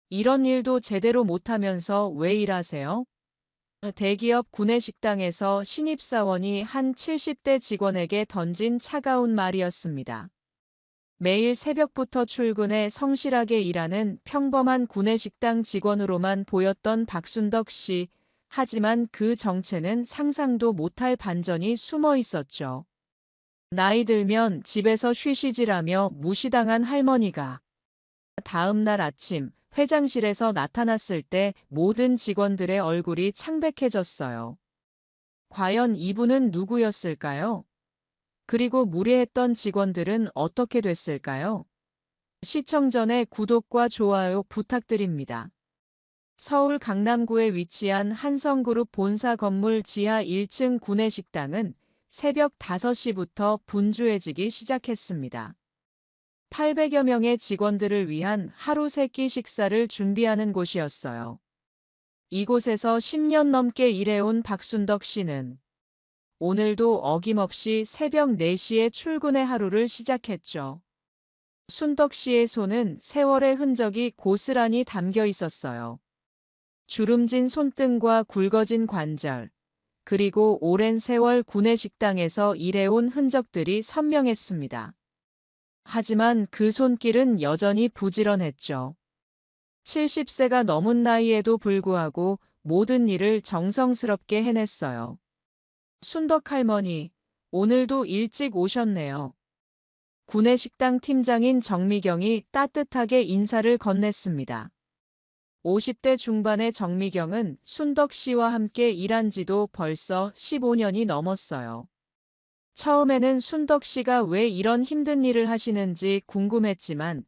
이런 일도 제대로 못하면서 왜 일하세요? 대기업 구내식당에서 신입사원이 한 70대 직원에게 던진 차가운 말이었습니다. 매일 새벽부터 출근해 성실하게 일하는 평범한 구내식당 직원으로만 보였던 박순덕 씨. 하지만 그 정체는 상상도 못할 반전이 숨어 있었죠. 나이 들면 집에서 쉬시지라며 무시당한 할머니가 다음 날 아침 회장실에서 나타났을 때 모든 직원들의 얼굴이 창백해졌어요. 과연 이분은 누구였을까요? 그리고 무례했던 직원들은 어떻게 됐을까요? 시청 전에 구독과 좋아요 부탁드립니다. 서울 강남구에 위치한 한성그룹 본사 건물 지하 1층 구내식당은 새벽 5시부터 분주해지기 시작했습니다. 800여 명의 직원들을 위한 하루 세끼 식사를 준비하는 곳이었어요. 이곳에서 10년 넘게 일해온 박순덕 씨는 오늘도 어김없이 새벽 4시에 출근의 하루를 시작했죠. 순덕 씨의 손은 세월의 흔적이 고스란히 담겨 있었어요. 주름진 손등과 굵어진 관절, 그리고 오랜 세월 구내식당에서 일해온 흔적들이 선명했습니다. 하지만 그 손길은 여전히 부지런했죠. 70세가 넘은 나이에도 불구하고 모든 일을 정성스럽게 해냈어요. 순덕 할머니, 오늘도 일찍 오셨네요. 구내식당 팀장인 정미경이 따뜻하게 인사를 건넸습니다. 50대 중반의 정미경은 순덕 씨와 함께 일한 지도 벌써 15년이 넘었어요. 처음에는 순덕 씨가 왜 이런 힘든 일을 하시는지 궁금했지만,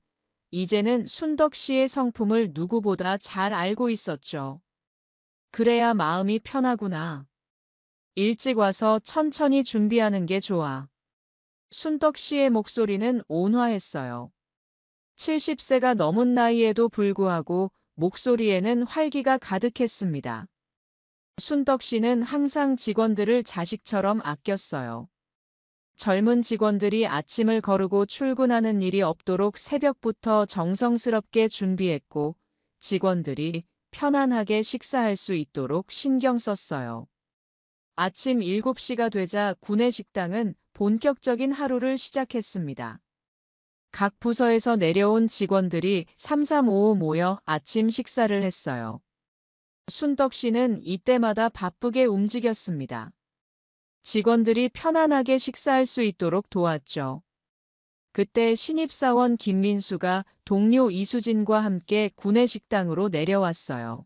이제는 순덕 씨의 성품을 누구보다 잘 알고 있었죠. 그래야 마음이 편하구나. 일찍 와서 천천히 준비하는 게 좋아. 순덕 씨의 목소리는 온화했어요. 70세가 넘은 나이에도 불구하고 목소리에는 활기가 가득했습니다. 순덕 씨는 항상 직원들을 자식처럼 아꼈어요. 젊은 직원들이 아침을 거르고 출근하는 일이 없도록 새벽부터 정성스럽게 준비했고, 직원들이 편안하게 식사할 수 있도록 신경 썼어요. 아침 7시가 되자 구내식당은 본격적인 하루를 시작했습니다. 각 부서에서 내려온 직원들이 삼삼오오 모여 아침 식사를 했어요. 순덕 씨는 이때마다 바쁘게 움직였습니다. 직원들이 편안하게 식사할 수 있도록 도왔죠. 그때 신입사원 김민수가 동료 이수진과 함께 구내식당으로 내려왔어요.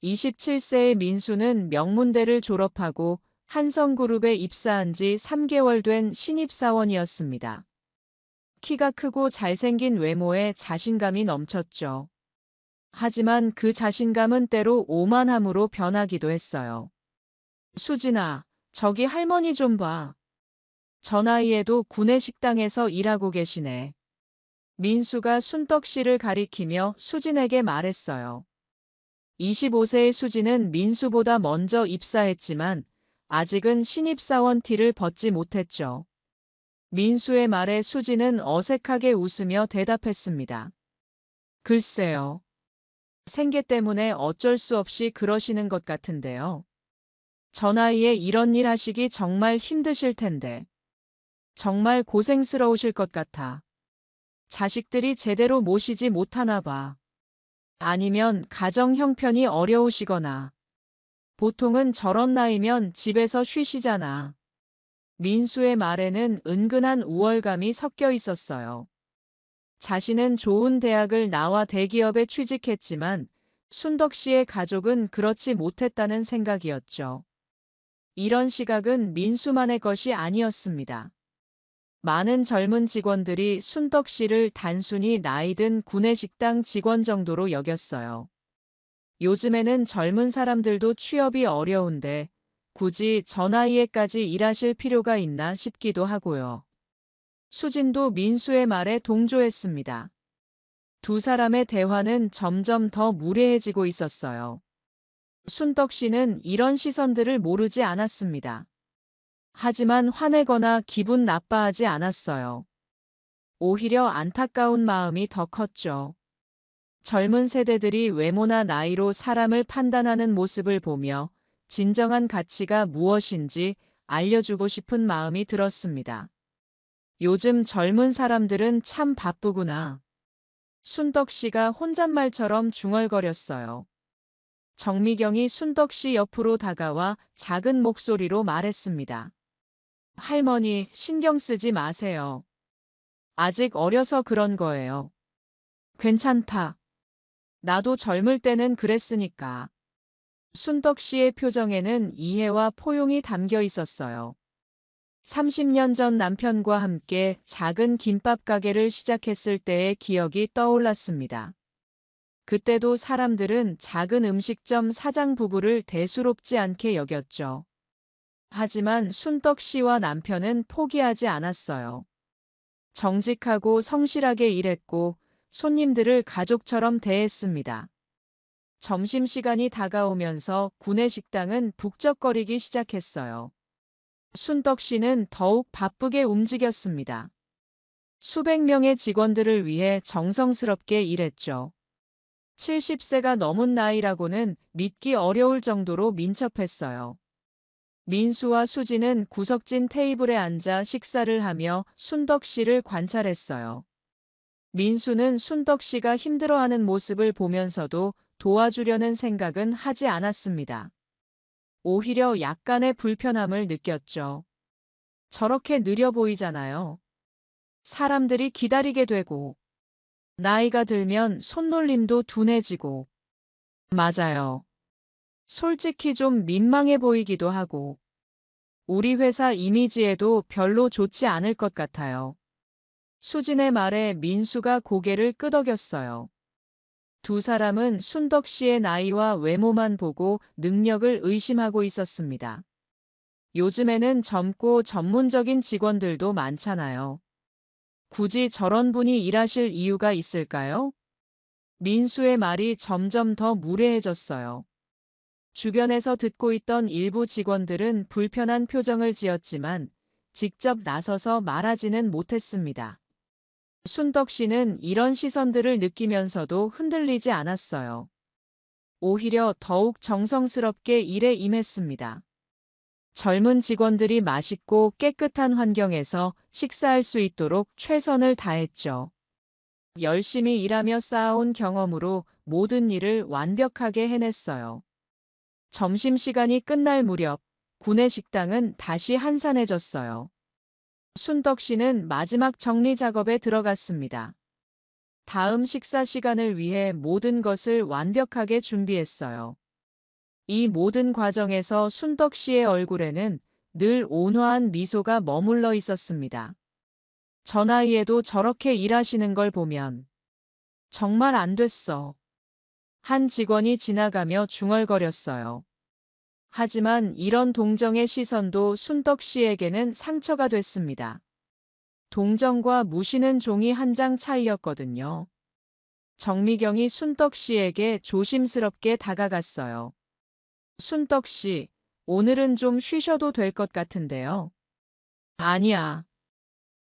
27세의 민수는 명문대를 졸업하고 한성그룹에 입사한 지 3개월 된 신입사원이었습니다. 키가 크고 잘생긴 외모에 자신감이 넘쳤죠. 하지만 그 자신감은 때로 오만함으로 변하기도 했어요. 수진아, 저기 할머니 좀 봐. 저 나이에도 구내식당에서 일하고 계시네. 민수가 순덕 씨를 가리키며 수진에게 말했어요. 25세의 수진은 민수보다 먼저 입사했지만 아직은 신입사원 티를 벗지 못했죠. 민수의 말에 수진은 어색하게 웃으며 대답했습니다. 글쎄요. 생계 때문에 어쩔 수 없이 그러시는 것 같은데요. 저 나이에 이런 일 하시기 정말 힘드실 텐데. 정말 고생스러우실 것 같아. 자식들이 제대로 모시지 못하나 봐. 아니면 가정 형편이 어려우시거나. 보통은 저런 나이면 집에서 쉬시잖아. 민수의 말에는 은근한 우월감이 섞여 있었어요. 자신은 좋은 대학을 나와 대기업에 취직했지만 순덕 씨의 가족은 그렇지 못했다는 생각이었죠. 이런 시각은 민수만의 것이 아니었습니다. 많은 젊은 직원들이 순덕 씨를 단순히 나이든 구내식당 직원 정도로 여겼어요. 요즘에는 젊은 사람들도 취업이 어려운데 굳이 저 나이에까지 일하실 필요가 있나 싶기도 하고요. 수진도 민수의 말에 동조했습니다. 두 사람의 대화는 점점 더 무례해지고 있었어요. 순덕 씨는 이런 시선들을 모르지 않았습니다. 하지만 화내거나 기분 나빠하지 않았어요. 오히려 안타까운 마음이 더 컸죠. 젊은 세대들이 외모나 나이로 사람을 판단하는 모습을 보며 진정한 가치가 무엇인지 알려주고 싶은 마음이 들었습니다. 요즘 젊은 사람들은 참 바쁘구나. 순덕 씨가 혼잣말처럼 중얼거렸어요. 정미경이 순덕 씨 옆으로 다가와 작은 목소리로 말했습니다. 할머니, 신경 쓰지 마세요. 아직 어려서 그런 거예요. 괜찮다. 나도 젊을 때는 그랬으니까. 순덕 씨의 표정에는 이해와 포용이 담겨 있었어요. 30년 전 남편과 함께 작은 김밥 가게를 시작했을 때의 기억이 떠올랐습니다. 그때도 사람들은 작은 음식점 사장 부부를 대수롭지 않게 여겼죠. 하지만 순덕 씨와 남편은 포기하지 않았어요. 정직하고 성실하게 일했고 손님들을 가족처럼 대했습니다. 점심시간이 다가오면서 구내식당은 북적거리기 시작했어요. 순덕 씨는 더욱 바쁘게 움직였습니다. 수백 명의 직원들을 위해 정성스럽게 일했죠. 70세가 넘은 나이라고는 믿기 어려울 정도로 민첩했어요. 민수와 수지는 구석진 테이블에 앉아 식사를 하며 순덕 씨를 관찰했어요. 민수는 순덕 씨가 힘들어하는 모습을 보면서도 도와주려는 생각은 하지 않았습니다. 오히려 약간의 불편함을 느꼈죠. 저렇게 느려 보이잖아요. 사람들이 기다리게 되고, 나이가 들면 손놀림도 둔해지고. 맞아요. 솔직히 좀 민망해 보이기도 하고, 우리 회사 이미지에도 별로 좋지 않을 것 같아요. 수진의 말에 민수가 고개를 끄덕였어요. 두 사람은 순덕 씨의 나이와 외모만 보고 능력을 의심하고 있었습니다. 요즘에는 젊고 전문적인 직원들도 많잖아요. 굳이 저런 분이 일하실 이유가 있을까요? 민수의 말이 점점 더 무례해졌어요. 주변에서 듣고 있던 일부 직원들은 불편한 표정을 지었지만 직접 나서서 말하지는 못했습니다. 순덕 씨는 이런 시선들을 느끼면서도 흔들리지 않았어요. 오히려 더욱 정성스럽게 일에 임했습니다. 젊은 직원들이 맛있고 깨끗한 환경에서 식사할 수 있도록 최선을 다했죠. 열심히 일하며 쌓아온 경험으로 모든 일을 완벽하게 해냈어요. 점심시간이 끝날 무렵 구내식당은 다시 한산해졌어요. 순덕 씨는 마지막 정리 작업에 들어갔습니다. 다음 식사 시간을 위해 모든 것을 완벽하게 준비했어요. 이 모든 과정에서 순덕 씨의 얼굴에는 늘 온화한 미소가 머물러 있었습니다. 저 나이에도 저렇게 일하시는 걸 보면 정말 안 됐어. 한 직원이 지나가며 중얼거렸어요. 하지만 이런 동정의 시선도 순덕 씨에게는 상처가 됐습니다. 동정과 무시는 종이 한 장 차이였거든요. 정미경이 순덕 씨에게 조심스럽게 다가갔어요. 순덕 씨, 오늘은 좀 쉬셔도 될 것 같은데요. 아니야.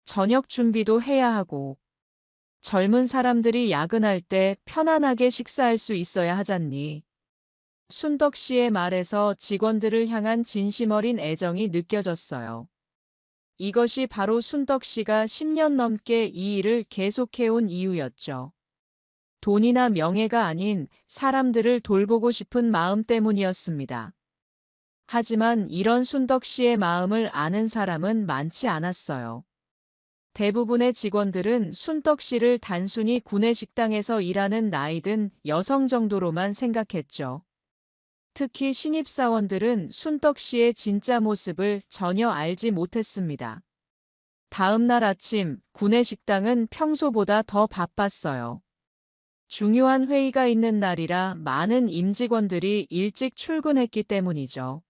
저녁 준비도 해야 하고. 젊은 사람들이 야근할 때 편안하게 식사할 수 있어야 하잖니. 순덕 씨의 말에서 직원들을 향한 진심 어린 애정이 느껴졌어요. 이것이 바로 순덕 씨가 10년 넘게 이 일을 계속해온 이유였죠. 돈이나 명예가 아닌 사람들을 돌보고 싶은 마음 때문이었습니다. 하지만 이런 순덕 씨의 마음을 아는 사람은 많지 않았어요. 대부분의 직원들은 순덕 씨를 단순히 구내식당에서 일하는 나이든 여성 정도로만 생각했죠. 특히 신입사원들은 순덕 씨의 진짜 모습을 전혀 알지 못했습니다. 다음 날 아침, 구내식당은 평소보다 더 바빴어요. 중요한 회의가 있는 날이라 많은 임직원들이 일찍 출근했기 때문이죠.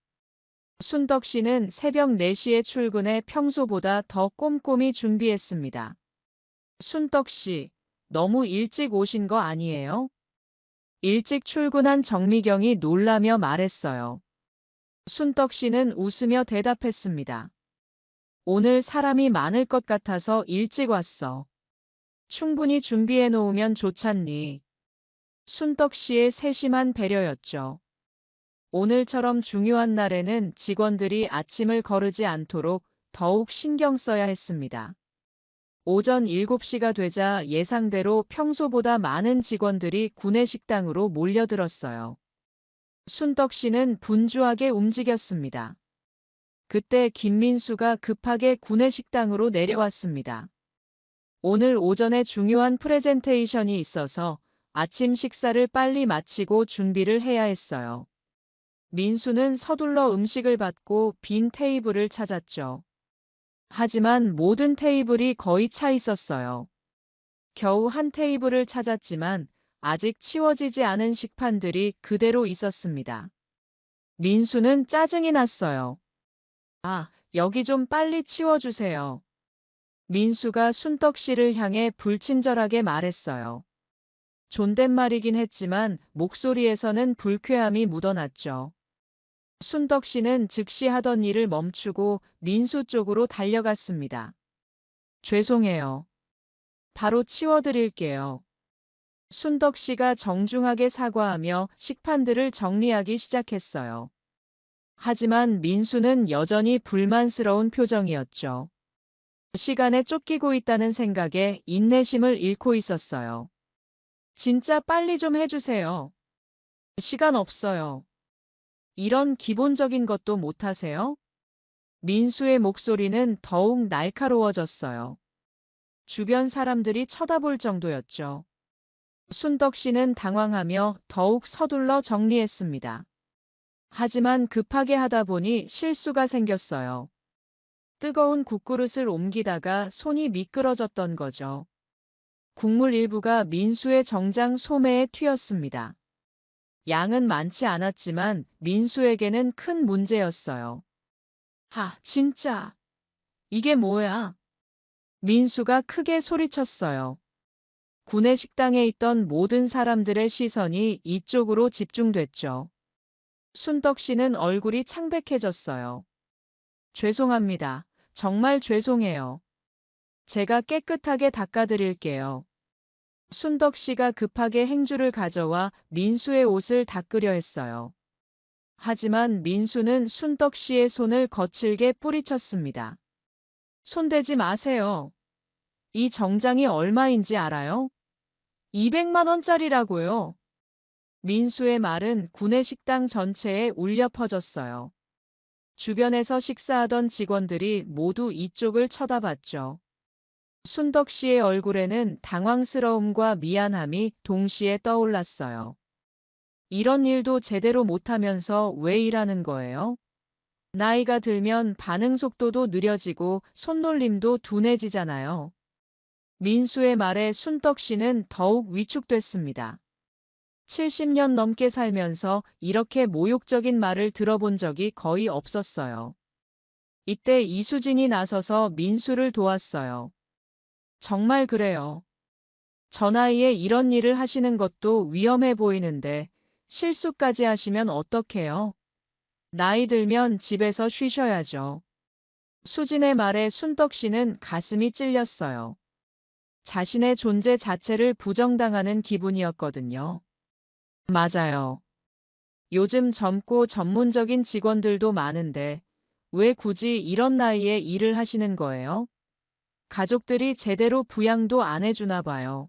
순덕 씨는 새벽 4시에 출근해 평소보다 더 꼼꼼히 준비했습니다. 순덕 씨, 너무 일찍 오신 거 아니에요? 일찍 출근한 정미경이 놀라며 말했어요. 순덕 씨는 웃으며 대답했습니다. 오늘 사람이 많을 것 같아서 일찍 왔어. 충분히 준비해 놓으면 좋잖니. 순덕 씨의 세심한 배려였죠. 오늘처럼 중요한 날에는 직원들이 아침을 거르지 않도록 더욱 신경 써야 했습니다. 오전 7시가 되자 예상대로 평소보다 많은 직원들이 구내식당으로 몰려들었어요. 순덕 씨는 분주하게 움직였습니다. 그때 김민수가 급하게 구내식당으로 내려왔습니다. 오늘 오전에 중요한 프레젠테이션이 있어서 아침 식사를 빨리 마치고 준비를 해야 했어요. 민수는 서둘러 음식을 받고 빈 테이블을 찾았죠. 하지만 모든 테이블이 거의 차 있었어요. 겨우 한 테이블을 찾았지만 아직 치워지지 않은 식판들이 그대로 있었습니다. 민수는 짜증이 났어요. 아, 여기 좀 빨리 치워주세요. 민수가 순덕 씨를 향해 불친절하게 말했어요. 존댓말이긴 했지만 목소리에서는 불쾌함이 묻어났죠. 순덕 씨는 즉시 하던 일을 멈추고 민수 쪽으로 달려갔습니다. 죄송해요. 바로 치워드릴게요. 순덕 씨가 정중하게 사과하며 식판들을 정리하기 시작했어요. 하지만 민수는 여전히 불만스러운 표정이었죠. 시간에 쫓기고 있다는 생각에 인내심을 잃고 있었어요. 진짜 빨리 좀 해주세요. 시간 없어요. 이런 기본적인 것도 못하세요? 민수의 목소리는 더욱 날카로워졌어요. 주변 사람들이 쳐다볼 정도였죠. 순덕 씨는 당황하며 더욱 서둘러 정리했습니다. 하지만 급하게 하다 보니 실수가 생겼어요. 뜨거운 국그릇을 옮기다가 손이 미끄러졌던 거죠. 국물 일부가 민수의 정장 소매에 튀었습니다. 양은 많지 않았지만 민수에게는 큰 문제였어요. 진짜. 이게 뭐야? 민수가 크게 소리쳤어요. 구내식당에 있던 모든 사람들의 시선이 이쪽으로 집중됐죠. 순덕 씨는 얼굴이 창백해졌어요. 죄송합니다. 정말 죄송해요. 제가 깨끗하게 닦아드릴게요. 순덕 씨가 급하게 행주를 가져와 민수의 옷을 닦으려 했어요. 하지만 민수는 순덕 씨의 손을 거칠게 뿌리쳤습니다. 손대지 마세요. 이 정장이 얼마인지 알아요? 200만 원짜리라고요. 민수의 말은 구내식당 전체에 울려 퍼졌어요. 주변에서 식사하던 직원들이 모두 이쪽을 쳐다봤죠. 순덕 씨의 얼굴에는 당황스러움과 미안함이 동시에 떠올랐어요. 이런 일도 제대로 못하면서 왜 일하는 거예요? 나이가 들면 반응 속도도 느려지고 손놀림도 둔해지잖아요. 민수의 말에 순덕 씨는 더욱 위축됐습니다. 70년 넘게 살면서 이렇게 모욕적인 말을 들어본 적이 거의 없었어요. 이때 이수진이 나서서 민수를 도왔어요. 정말 그래요. 저 나이에 이런 일을 하시는 것도 위험해 보이는데 실수까지 하시면 어떡해요? 나이 들면 집에서 쉬셔야죠. 수진의 말에 순덕 씨는 가슴이 찔렸어요. 자신의 존재 자체를 부정당하는 기분이었거든요. 맞아요. 요즘 젊고 전문적인 직원들도 많은데 왜 굳이 이런 나이에 일을 하시는 거예요? 가족들이 제대로 부양도 안 해주나 봐요.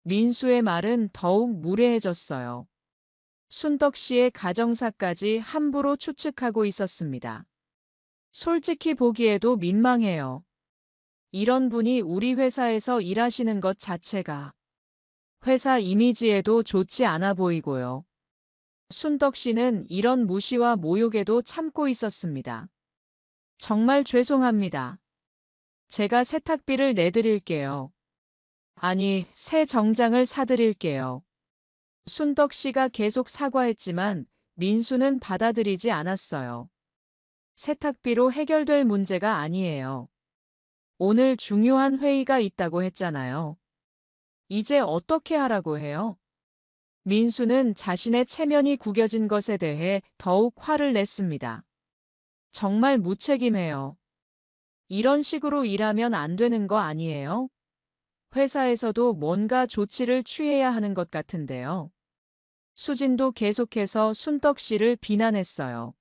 민수의 말은 더욱 무례해졌어요. 순덕 씨의 가정사까지 함부로 추측하고 있었습니다. 솔직히 보기에도 민망해요. 이런 분이 우리 회사에서 일하시는 것 자체가 회사 이미지에도 좋지 않아 보이고요. 순덕 씨는 이런 무시와 모욕에도 참고 있었습니다. 정말 죄송합니다. 제가 세탁비를 내드릴게요. 아니, 새 정장을 사드릴게요. 순덕 씨가 계속 사과했지만 민수는 받아들이지 않았어요. 세탁비로 해결될 문제가 아니에요. 오늘 중요한 회의가 있다고 했잖아요. 이제 어떻게 하라고 해요? 민수는 자신의 체면이 구겨진 것에 대해 더욱 화를 냈습니다. 정말 무책임해요. 이런 식으로 일하면 안 되는 거 아니에요? 회사에서도 뭔가 조치를 취해야 하는 것 같은데요. 수진도 계속해서 순덕 씨를 비난했어요.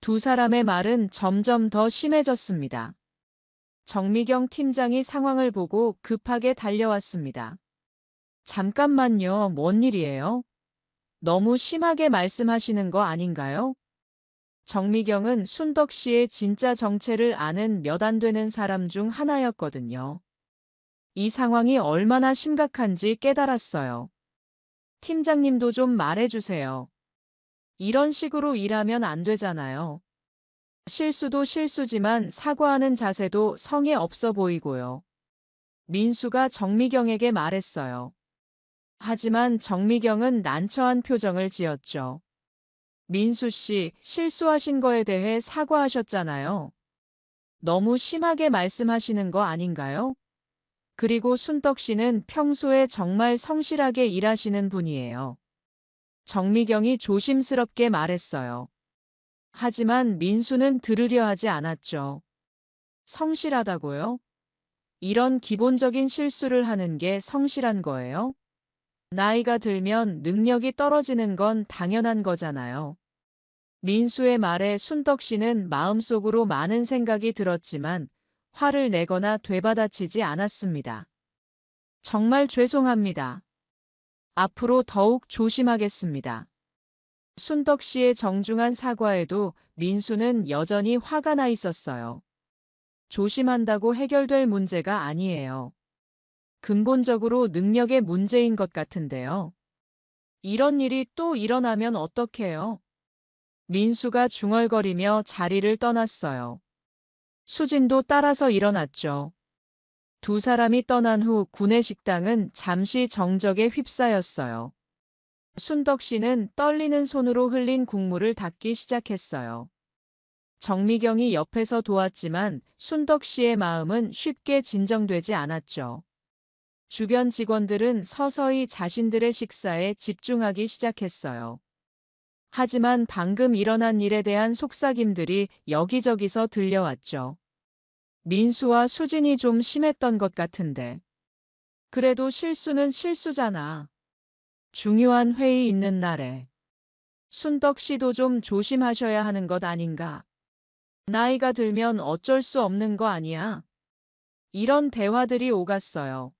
두 사람의 말은 점점 더 심해졌습니다. 정미경 팀장이 상황을 보고 급하게 달려왔습니다. 잠깐만요, 뭔 일이에요? 너무 심하게 말씀하시는 거 아닌가요? 정미경은 순덕 씨의 진짜 정체를 아는 몇 안 되는 사람 중 하나였거든요. 이 상황이 얼마나 심각한지 깨달았어요. 팀장님도 좀 말해주세요. 이런 식으로 일하면 안 되잖아요. 실수도 실수지만 사과하는 자세도 성에 없어 보이고요. 민수가 정미경에게 말했어요. 하지만 정미경은 난처한 표정을 지었죠. 민수 씨, 실수하신 거에 대해 사과하셨잖아요. 너무 심하게 말씀하시는 거 아닌가요? 그리고 순덕 씨는 평소에 정말 성실하게 일하시는 분이에요. 정미경이 조심스럽게 말했어요. 하지만 민수는 들으려 하지 않았죠. 성실하다고요? 이런 기본적인 실수를 하는 게 성실한 거예요? 나이가 들면 능력이 떨어지는 건 당연한 거잖아요. 민수의 말에 순덕 씨는 마음속으로 많은 생각이 들었지만 화를 내거나 되받아치지 않았습니다. 정말 죄송합니다. 앞으로 더욱 조심하겠습니다. 순덕 씨의 정중한 사과에도 민수는 여전히 화가 나 있었어요. 조심한다고 해결될 문제가 아니에요. 근본적으로 능력의 문제인 것 같은데요. 이런 일이 또 일어나면 어떡해요? 민수가 중얼거리며 자리를 떠났어요. 수진도 따라서 일어났죠. 두 사람이 떠난 후 구내식당은 잠시 정적에 휩싸였어요. 순덕 씨는 떨리는 손으로 흘린 국물을 닦기 시작했어요. 정미경이 옆에서 도왔지만 순덕 씨의 마음은 쉽게 진정되지 않았죠. 주변 직원들은 서서히 자신들의 식사에 집중하기 시작했어요. 하지만 방금 일어난 일에 대한 속삭임들이 여기저기서 들려왔죠. 민수와 수진이 좀 심했던 것 같은데. 그래도 실수는 실수잖아. 중요한 회의 있는 날에. 순덕 씨도 좀 조심하셔야 하는 것 아닌가. 나이가 들면 어쩔 수 없는 거 아니야. 이런 대화들이 오갔어요.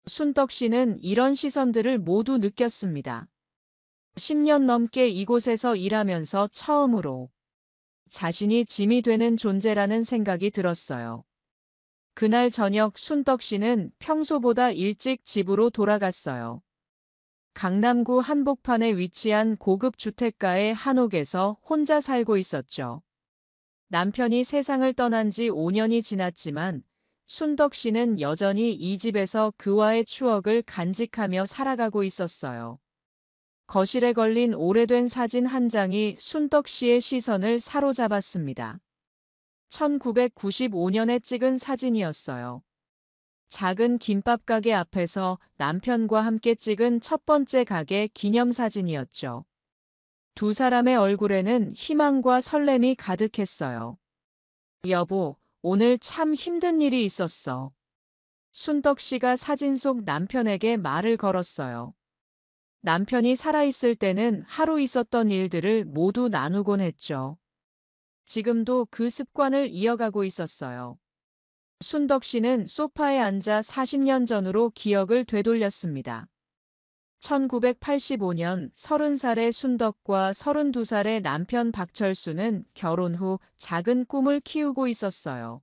순덕 씨는 이런 시선들을 모두 느꼈습니다. 10년 넘게 이곳에서 일하면서 처음으로 자신이 짐이 되는 존재라는 생각이 들었어요. 그날 저녁 순덕 씨는 평소보다 일찍 집으로 돌아갔어요. 강남구 한복판에 위치한 고급 주택가의 한옥에서 혼자 살고 있었죠. 남편이 세상을 떠난 지 5년이 지났지만 순덕 씨는 여전히 이 집에서 그와의 추억을 간직하며 살아가고 있었어요. 거실에 걸린 오래된 사진 한 장이 순덕 씨의 시선을 사로잡았습니다. 1995년에 찍은 사진이었어요. 작은 김밥 가게 앞에서 남편과 함께 찍은 첫 번째 가게 기념사진이었죠. 두 사람의 얼굴에는 희망과 설렘이 가득했어요. 여보, 오늘 참 힘든 일이 있었어. 순덕 씨가 사진 속 남편에게 말을 걸었어요. 남편이 살아있을 때는 하루 있었던 일들을 모두 나누곤 했죠. 지금도 그 습관을 이어가고 있었어요. 순덕 씨는 소파에 앉아 40년 전으로 기억을 되돌렸습니다. 1985년 30살의 순덕과 32살의 남편 박철수는 결혼 후 작은 꿈을 키우고 있었어요.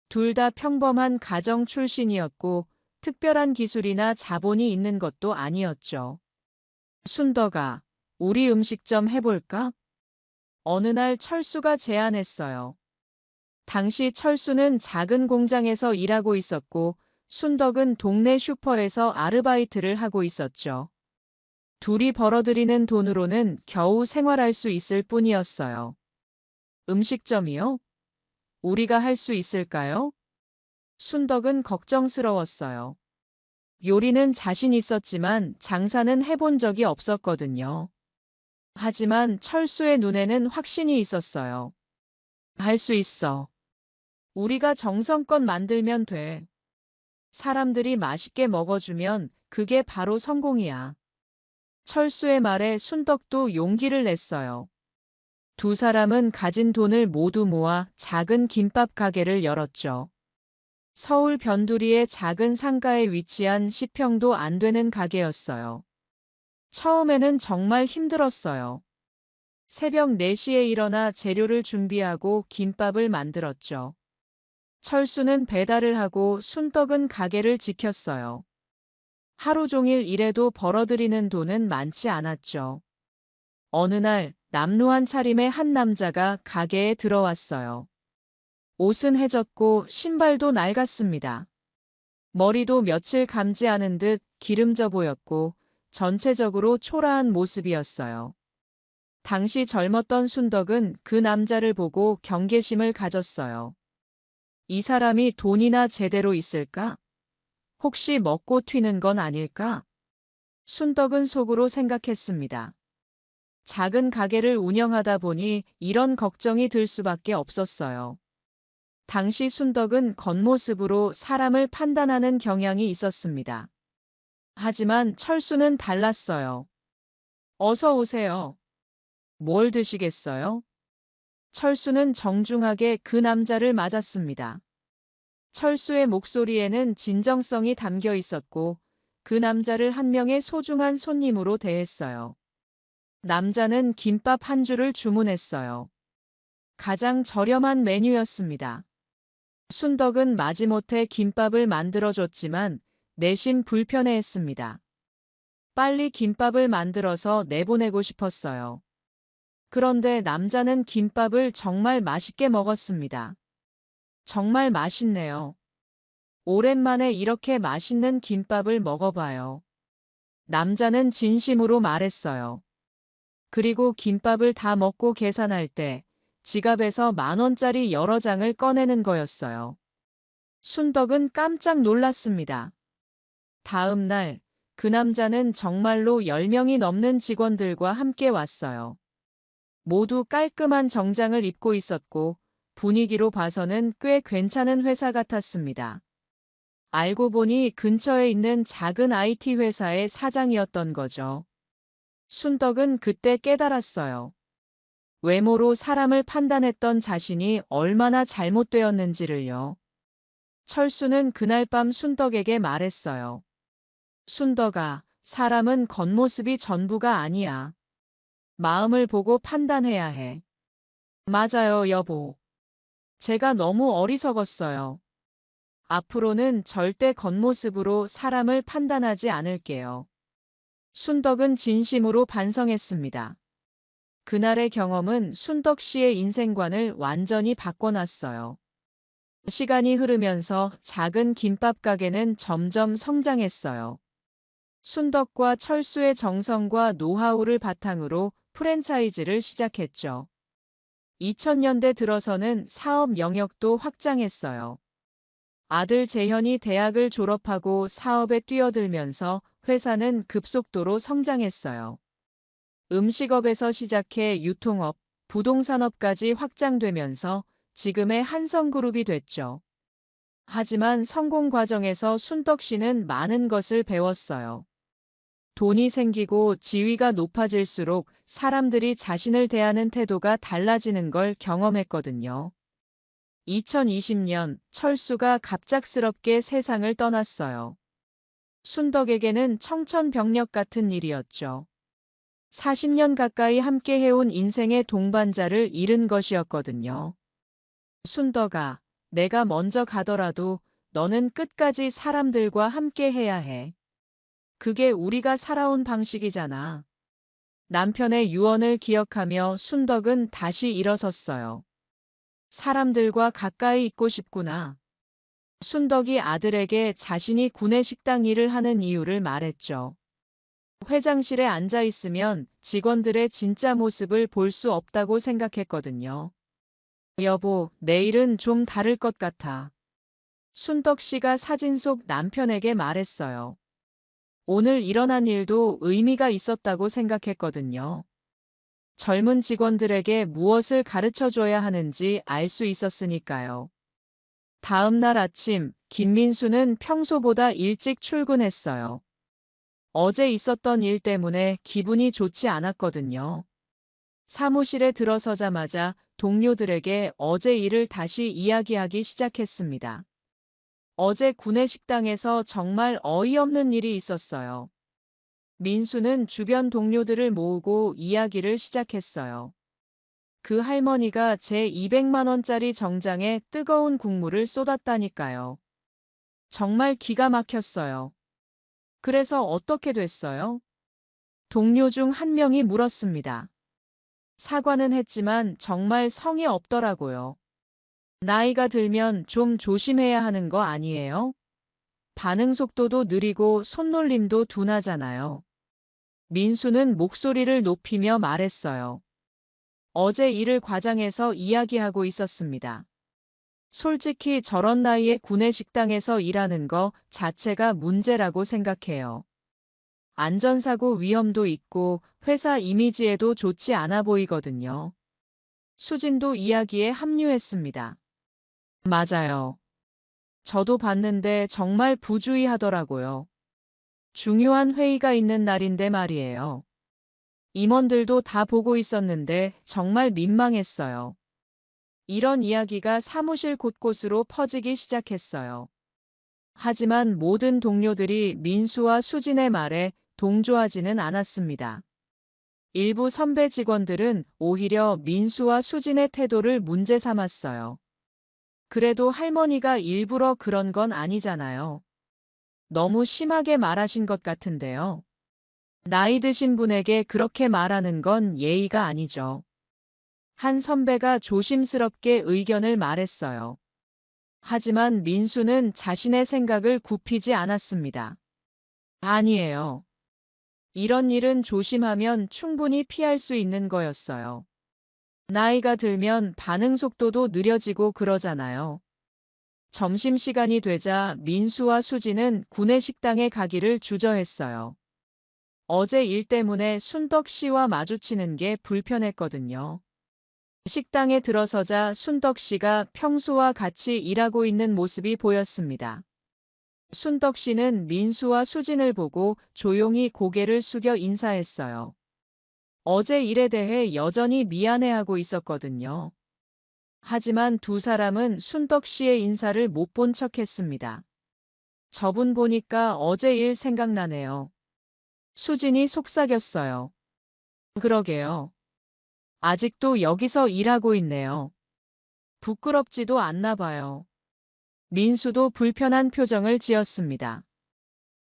둘 다 평범한 가정 출신이었고 특별한 기술이나 자본이 있는 것도 아니었죠. 순덕아, 우리 음식점 해볼까? 어느 날 철수가 제안했어요. 당시 철수는 작은 공장에서 일하고 있었고 순덕은 동네 슈퍼에서 아르바이트를 하고 있었죠. 둘이 벌어들이는 돈으로는 겨우 생활할 수 있을 뿐이었어요. 음식점이요? 우리가 할 수 있을까요? 순덕은 걱정스러웠어요. 요리는 자신 있었지만 장사는 해본 적이 없었거든요. 하지만 철수의 눈에는 확신이 있었어요. 할 수 있어. 우리가 정성껏 만들면 돼. 사람들이 맛있게 먹어주면 그게 바로 성공이야. 철수의 말에 순덕도 용기를 냈어요. 두 사람은 가진 돈을 모두 모아 작은 김밥 가게를 열었죠. 서울 변두리의 작은 상가에 위치한 10평도 안 되는 가게였어요. 처음에는 정말 힘들었어요. 새벽 4시에 일어나 재료를 준비하고 김밥을 만들었죠. 철수는 배달을 하고 순덕은 가게를 지켰어요. 하루 종일 일해도 벌어들이는 돈은 많지 않았죠. 어느 날 남루한 차림의 한 남자가 가게에 들어왔어요. 옷은 해졌고 신발도 낡았습니다. 머리도 며칠 감지 않은 듯 기름져 보였고 전체적으로 초라한 모습이었어요. 당시 젊었던 순덕은 그 남자를 보고 경계심을 가졌어요. 이 사람이 돈이나 제대로 있을까? 혹시 먹고 튀는 건 아닐까? 순덕은 속으로 생각했습니다. 작은 가게를 운영하다 보니 이런 걱정이 들 수밖에 없었어요. 당시 순덕은 겉모습으로 사람을 판단하는 경향이 있었습니다. 하지만 철수는 달랐어요. 어서 오세요. 뭘 드시겠어요? 철수는 정중하게 그 남자를 맞았습니다. 철수의 목소리에는 진정성이 담겨 있었고 그 남자를 한 명의 소중한 손님으로 대했어요. 남자는 김밥 한 줄을 주문했어요. 가장 저렴한 메뉴였습니다. 순덕은 마지못해 김밥을 만들어줬지만 내심 불편해했습니다. 빨리 김밥을 만들어서 내보내고 싶었어요. 그런데 남자는 김밥을 정말 맛있게 먹었습니다. 정말 맛있네요. 오랜만에 이렇게 맛있는 김밥을 먹어봐요. 남자는 진심으로 말했어요. 그리고 김밥을 다 먹고 계산할 때 지갑에서 10,000원짜리 여러 장을 꺼내는 거였어요. 순덕은 깜짝 놀랐습니다. 다음 날, 그 남자는 정말로 10명이 넘는 직원들과 함께 왔어요. 모두 깔끔한 정장을 입고 있었고 분위기로 봐서는 꽤 괜찮은 회사 같았습니다. 알고 보니 근처에 있는 작은 IT 회사의 사장이었던 거죠. 순덕은 그때 깨달았어요. 외모로 사람을 판단했던 자신이 얼마나 잘못되었는지를요. 철수는 그날 밤 순덕에게 말했어요. 순덕아, 사람은 겉모습이 전부가 아니야. 마음을 보고 판단해야 해. 맞아요, 여보. 제가 너무 어리석었어요. 앞으로는 절대 겉모습으로 사람을 판단하지 않을게요. 순덕은 진심으로 반성했습니다. 그날의 경험은 순덕 씨의 인생관을 완전히 바꿔놨어요. 시간이 흐르면서 작은 김밥 가게는 점점 성장했어요. 순덕과 철수의 정성과 노하우를 바탕으로 프랜차이즈를 시작했죠. 2000년대 들어서는 사업 영역도 확장했어요. 아들 재현이 대학을 졸업하고 사업에 뛰어들면서 회사는 급속도로 성장했어요. 음식업에서 시작해 유통업, 부동산업까지 확장되면서 지금의 한성그룹이 됐죠. 하지만 성공 과정에서 순덕 씨는 많은 것을 배웠어요. 돈이 생기고 지위가 높아질수록 사람들이 자신을 대하는 태도가 달라지는 걸 경험했거든요. 2020년 철수가 갑작스럽게 세상을 떠났어요. 순덕에게는 청천벽력 같은 일이었죠. 40년 가까이 함께 해온 인생의 동반자를 잃은 것이었거든요. 순덕아, 내가 먼저 가더라도 너는 끝까지 사람들과 함께 해야 해. 그게 우리가 살아온 방식이잖아. 남편의 유언을 기억하며 순덕은 다시 일어섰어요. 사람들과 가까이 있고 싶구나. 순덕이 아들에게 자신이 구내식당 일을 하는 이유를 말했죠. 회장실에 앉아 있으면 직원들의 진짜 모습을 볼 수 없다고 생각했거든요. 여보, 내일은 좀 다를 것 같아. 순덕 씨가 사진 속 남편에게 말했어요. 오늘 일어난 일도 의미가 있었다고 생각했거든요. 젊은 직원들에게 무엇을 가르쳐 줘야 하는지 알 수 있었으니까요. 다음 날 아침, 김민수는 평소보다 일찍 출근했어요. 어제 있었던 일 때문에 기분이 좋지 않았거든요. 사무실에 들어서자마자 동료들에게 어제 일을 다시 이야기하기 시작했습니다. 어제 구내식당에서 정말 어이없는 일이 있었어요. 민수는 주변 동료들을 모으고 이야기를 시작했어요. 그 할머니가 제 200만 원짜리 정장에 뜨거운 국물을 쏟았다니까요. 정말 기가 막혔어요. 그래서 어떻게 됐어요? 동료 중 한 명이 물었습니다. 사과는 했지만 정말 성의 없더라고요. 나이가 들면 좀 조심해야 하는 거 아니에요? 반응 속도도 느리고 손놀림도 둔하잖아요. 민수는 목소리를 높이며 말했어요. 어제 일을 과장해서 이야기하고 있었습니다. 솔직히 저런 나이에 구내식당에서 일하는 거 자체가 문제라고 생각해요. 안전사고 위험도 있고 회사 이미지에도 좋지 않아 보이거든요. 수진도 이야기에 합류했습니다. 맞아요. 저도 봤는데 정말 부주의하더라고요. 중요한 회의가 있는 날인데 말이에요. 임원들도 다 보고 있었는데 정말 민망했어요. 이런 이야기가 사무실 곳곳으로 퍼지기 시작했어요. 하지만 모든 동료들이 민수와 수진의 말에 동조하지는 않았습니다. 일부 선배 직원들은 오히려 민수와 수진의 태도를 문제 삼았어요. 그래도 할머니가 일부러 그런 건 아니잖아요. 너무 심하게 말하신 것 같은데요. 나이 드신 분에게 그렇게 말하는 건 예의가 아니죠. 한 선배가 조심스럽게 의견을 말했어요. 하지만 민수는 자신의 생각을 굽히지 않았습니다. 아니에요. 이런 일은 조심하면 충분히 피할 수 있는 거였어요. 나이가 들면 반응 속도도 느려지고 그러잖아요. 점심시간이 되자 민수와 수지는 구내식당에 가기를 주저했어요. 어제 일 때문에 순덕 씨와 마주치는 게 불편했거든요. 식당에 들어서자 순덕 씨가 평소와 같이 일하고 있는 모습이 보였습니다. 순덕 씨는 민수와 수진을 보고 조용히 고개를 숙여 인사했어요. 어제 일에 대해 여전히 미안해하고 있었거든요. 하지만 두 사람은 순덕 씨의 인사를 못 본 척했습니다. 저분 보니까 어제 일 생각나네요. 수진이 속삭였어요. 그러게요. 아직도 여기서 일하고 있네요. 부끄럽지도 않나 봐요. 민수도 불편한 표정을 지었습니다.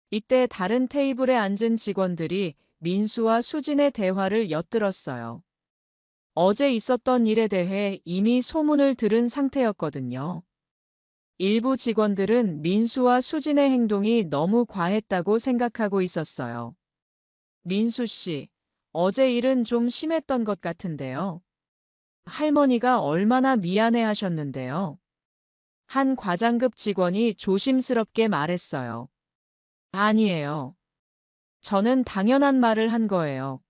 이때 다른 테이블에 앉은 직원들이 민수와 수진의 대화를 엿들었어요. 어제 있었던 일에 대해 이미 소문을 들은 상태였거든요. 일부 직원들은 민수와 수진의 행동이 너무 과했다고 생각하고 있었어요. 민수 씨, 어제 일은 좀 심했던 것 같은데요. 할머니가 얼마나 미안해 하셨는데요. 한 과장급 직원이 조심스럽게 말했어요. 아니에요. 저는 당연한 말을 한 거예요.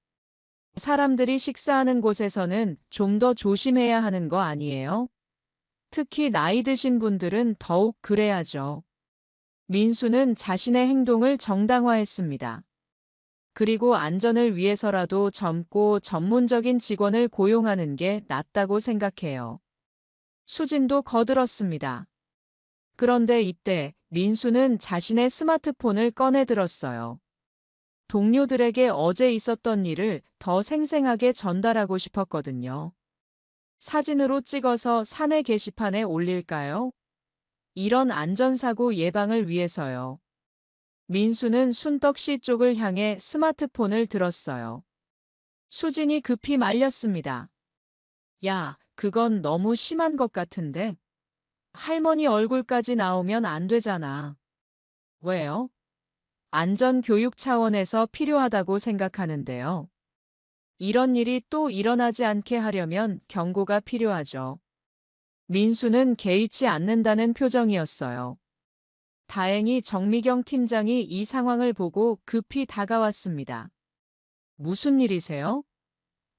사람들이 식사하는 곳에서는 좀 더 조심해야 하는 거 아니에요? 특히 나이 드신 분들은 더욱 그래야죠. 민수는 자신의 행동을 정당화했습니다. 그리고 안전을 위해서라도 젊고 전문적인 직원을 고용하는 게 낫다고 생각해요. 수진도 거들었습니다. 그런데 이때 민수는 자신의 스마트폰을 꺼내 들었어요. 동료들에게 어제 있었던 일을 더 생생하게 전달하고 싶었거든요. 사진으로 찍어서 사내 게시판에 올릴까요? 이런 안전사고 예방을 위해서요. 민수는 순덕 씨 쪽을 향해 스마트폰을 들었어요. 수진이 급히 말렸습니다. 야, 그건 너무 심한 것 같은데? 할머니 얼굴까지 나오면 안 되잖아. 왜요? 안전교육 차원에서 필요하다고 생각하는데요. 이런 일이 또 일어나지 않게 하려면 경고가 필요하죠. 민수는 개의치 않는다는 표정이었어요. 다행히 정미경 팀장이 이 상황을 보고 급히 다가왔습니다. 무슨 일이세요?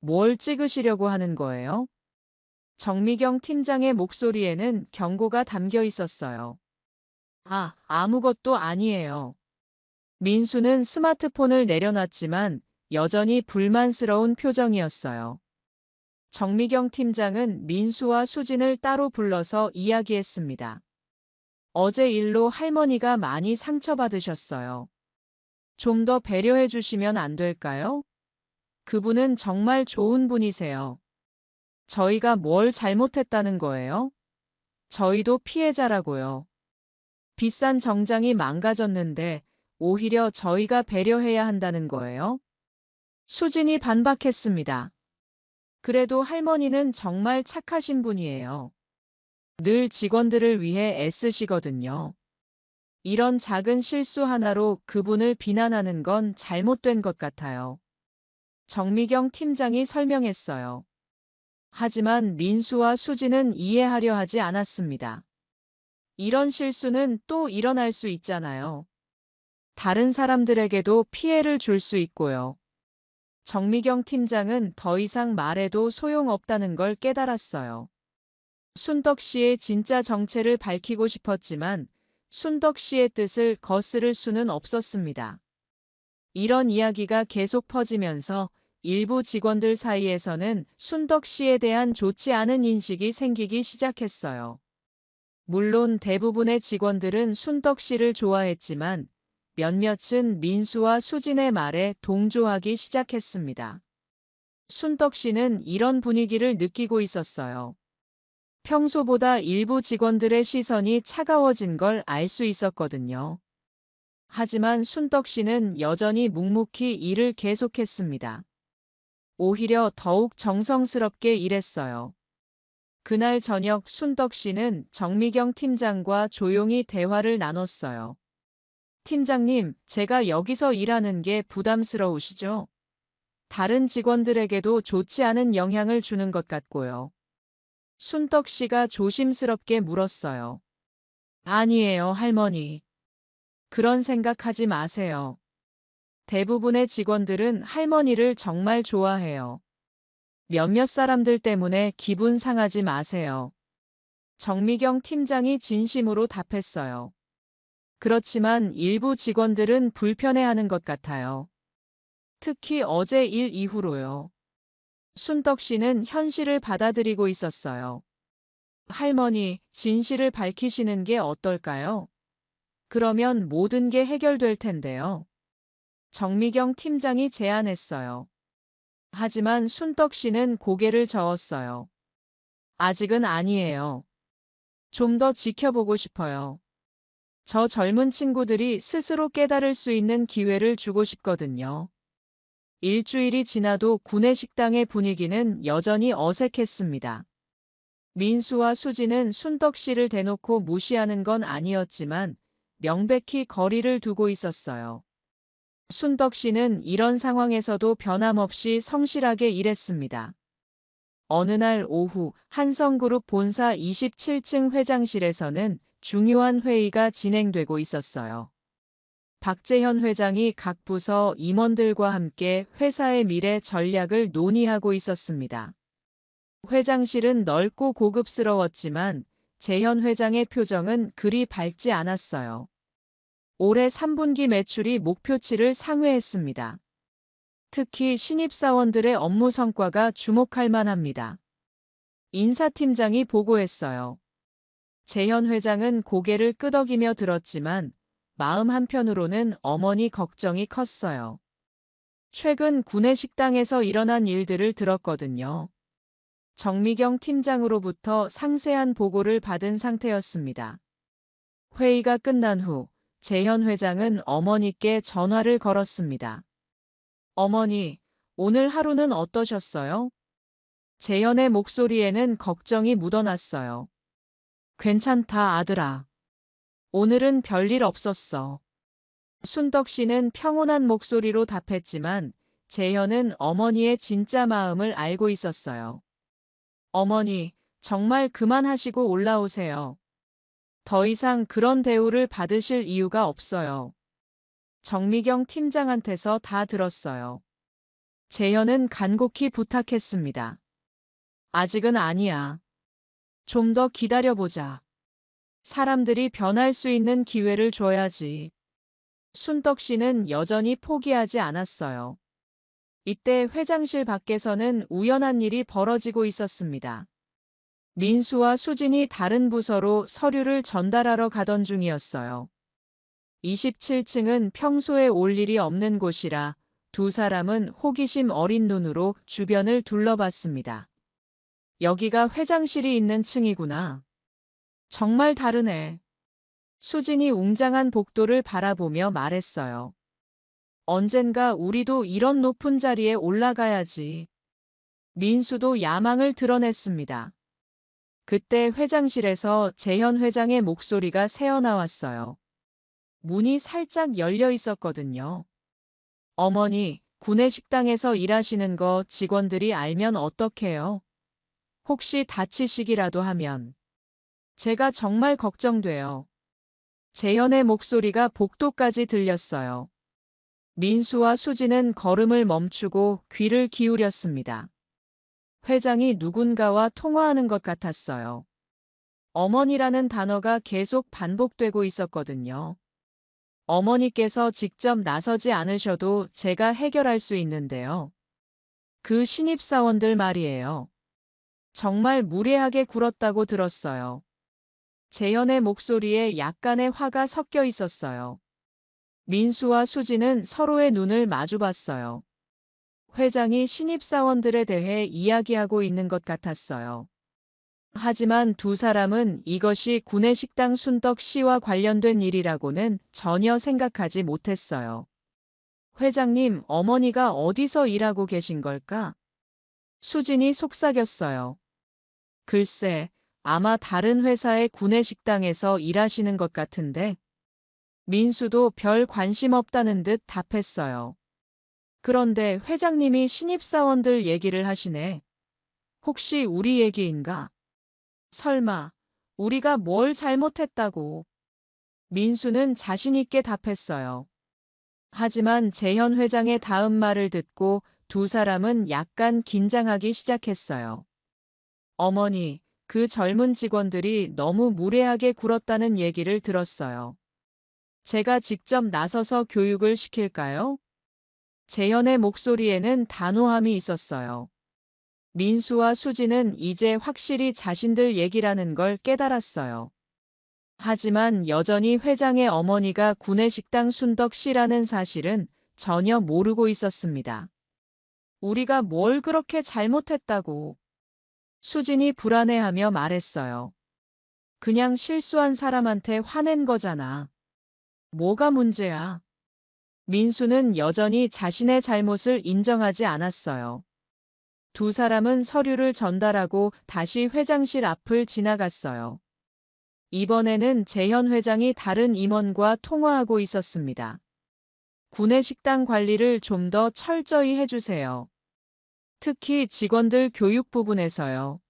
뭘 찍으시려고 하는 거예요? 정미경 팀장의 목소리에는 경고가 담겨 있었어요. 아무것도 아니에요. 민수는 스마트폰을 내려놨지만 여전히 불만스러운 표정이었어요. 정미경 팀장은 민수와 수진을 따로 불러서 이야기했습니다. 어제 일로 할머니가 많이 상처받으셨어요. 좀 더 배려해 주시면 안 될까요? 그분은 정말 좋은 분이세요. 저희가 뭘 잘못했다는 거예요? 저희도 피해자라고요. 비싼 정장이 망가졌는데 오히려 저희가 배려해야 한다는 거예요? 수진이 반박했습니다. 그래도 할머니는 정말 착하신 분이에요. 늘 직원들을 위해 애쓰시거든요. 이런 작은 실수 하나로 그분을 비난하는 건 잘못된 것 같아요. 정미경 팀장이 설명했어요. 하지만 민수와 수진은 이해하려 하지 않았습니다. 이런 실수는 또 일어날 수 있잖아요. 다른 사람들에게도 피해를 줄 수 있고요. 정미경 팀장은 더 이상 말해도 소용없다는 걸 깨달았어요. 순덕 씨의 진짜 정체를 밝히고 싶었지만 순덕 씨의 뜻을 거스를 수는 없었습니다. 이런 이야기가 계속 퍼지면서 일부 직원들 사이에서는 순덕 씨에 대한 좋지 않은 인식이 생기기 시작했어요. 물론 대부분의 직원들은 순덕 씨를 좋아했지만 몇몇은 민수와 수진의 말에 동조하기 시작했습니다. 순덕 씨는 이런 분위기를 느끼고 있었어요. 평소보다 일부 직원들의 시선이 차가워진 걸 알 수 있었거든요. 하지만 순덕 씨는 여전히 묵묵히 일을 계속했습니다. 오히려 더욱 정성스럽게 일했어요. 그날 저녁 순덕 씨는 정미경 팀장과 조용히 대화를 나눴어요. 팀장님, 제가 여기서 일하는 게 부담스러우시죠? 다른 직원들에게도 좋지 않은 영향을 주는 것 같고요. 순덕 씨가 조심스럽게 물었어요. 아니에요, 할머니. 그런 생각하지 마세요. 대부분의 직원들은 할머니를 정말 좋아해요. 몇몇 사람들 때문에 기분 상하지 마세요. 정미경 팀장이 진심으로 답했어요. 그렇지만 일부 직원들은 불편해하는 것 같아요. 특히 어제 일 이후로요. 순덕 씨는 현실을 받아들이고 있었어요. 할머니, 진실을 밝히시는 게 어떨까요? 그러면 모든 게 해결될 텐데요. 정미경 팀장이 제안했어요. 하지만 순덕 씨는 고개를 저었어요. 아직은 아니에요. 좀 더 지켜보고 싶어요. 저 젊은 친구들이 스스로 깨달을 수 있는 기회를 주고 싶거든요. 일주일이 지나도 구내식당의 분위기는 여전히 어색했습니다. 민수와 수지는 순덕 씨를 대놓고 무시하는 건 아니었지만 명백히 거리를 두고 있었어요. 순덕 씨는 이런 상황에서도 변함없이 성실하게 일했습니다. 어느 날 오후 한성그룹 본사 27층 회장실에서는 중요한 회의가 진행되고 있었어요. 박재현 회장이 각 부서 임원들과 함께 회사의 미래 전략을 논의하고 있었습니다. 회장실은 넓고 고급스러웠지만 재현 회장의 표정은 그리 밝지 않았어요. 올해 3분기 매출이 목표치를 상회했습니다. 특히 신입사원들의 업무 성과가 주목할 만합니다. 인사팀장이 보고했어요. 재현 회장은 고개를 끄덕이며 들었지만 마음 한편으로는 어머니 걱정이 컸어요. 최근 구내식당에서 일어난 일들을 들었거든요. 정미경 팀장으로부터 상세한 보고를 받은 상태였습니다. 회의가 끝난 후 재현 회장은 어머니께 전화를 걸었습니다. 어머니, 오늘 하루는 어떠셨어요? 재현의 목소리에는 걱정이 묻어났어요. 괜찮다, 아들아. 오늘은 별일 없었어. 순덕 씨는 평온한 목소리로 답했지만 재현은 어머니의 진짜 마음을 알고 있었어요. 어머니, 정말 그만하시고 올라오세요. 더 이상 그런 대우를 받으실 이유가 없어요. 정미경 팀장한테서 다 들었어요. 재현은 간곡히 부탁했습니다. 아직은 아니야. 좀 더 기다려보자. 사람들이 변할 수 있는 기회를 줘야지. 순덕 씨는 여전히 포기하지 않았어요. 이때 회장실 밖에서는 우연한 일이 벌어지고 있었습니다. 민수와 수진이 다른 부서로 서류를 전달하러 가던 중이었어요. 27층은 평소에 올 일이 없는 곳이라 두 사람은 호기심 어린 눈으로 주변을 둘러봤습니다. 여기가 회장실이 있는 층이구나. 정말 다르네. 수진이 웅장한 복도를 바라보며 말했어요. 언젠가 우리도 이런 높은 자리에 올라가야지. 민수도 야망을 드러냈습니다. 그때 회장실에서 재현 회장의 목소리가 새어나왔어요. 문이 살짝 열려 있었거든요. 어머니, 구내식당에서 일하시는 거 직원들이 알면 어떡해요? 혹시 다치시기라도 하면. 제가 정말 걱정돼요. 재현의 목소리가 복도까지 들렸어요. 민수와 수지는 걸음을 멈추고 귀를 기울였습니다. 회장이 누군가와 통화하는 것 같았어요. 어머니라는 단어가 계속 반복되고 있었거든요. 어머니께서 직접 나서지 않으셔도 제가 해결할 수 있는데요. 그 신입사원들 말이에요. 정말 무례하게 굴었다고 들었어요. 재현의 목소리에 약간의 화가 섞여 있었어요. 민수와 수지는 서로의 눈을 마주봤어요. 회장이 신입사원들에 대해 이야기하고 있는 것 같았어요. 하지만 두 사람은 이것이 구내식당 순덕 씨와 관련된 일이라고는 전혀 생각하지 못했어요. 회장님, 어머니가 어디서 일하고 계신 걸까? 수진이 속삭였어요. 글쎄, 아마 다른 회사의 구내식당에서 일하시는 것 같은데. 민수도 별 관심 없다는 듯 답했어요. 그런데 회장님이 신입사원들 얘기를 하시네. 혹시 우리 얘기인가? 설마, 우리가 뭘 잘못했다고. 민수는 자신있게 답했어요. 하지만 재현 회장의 다음 말을 듣고 두 사람은 약간 긴장하기 시작했어요. 어머니, 그 젊은 직원들이 너무 무례하게 굴었다는 얘기를 들었어요. 제가 직접 나서서 교육을 시킬까요? 재현의 목소리에는 단호함이 있었어요. 민수와 수지는 이제 확실히 자신들 얘기라는 걸 깨달았어요. 하지만 여전히 회장의 어머니가 구내식당 순덕 씨라는 사실은 전혀 모르고 있었습니다. 우리가 뭘 그렇게 잘못했다고. 수진이 불안해하며 말했어요. 그냥 실수한 사람한테 화낸 거잖아. 뭐가 문제야? 민수는 여전히 자신의 잘못을 인정하지 않았어요. 두 사람은 서류를 전달하고 다시 회장실 앞을 지나갔어요. 이번에는 재현 회장이 다른 임원과 통화하고 있었습니다. 구내식당 관리를 좀 더 철저히 해주세요. 특히 직원들 교육 부분에서요.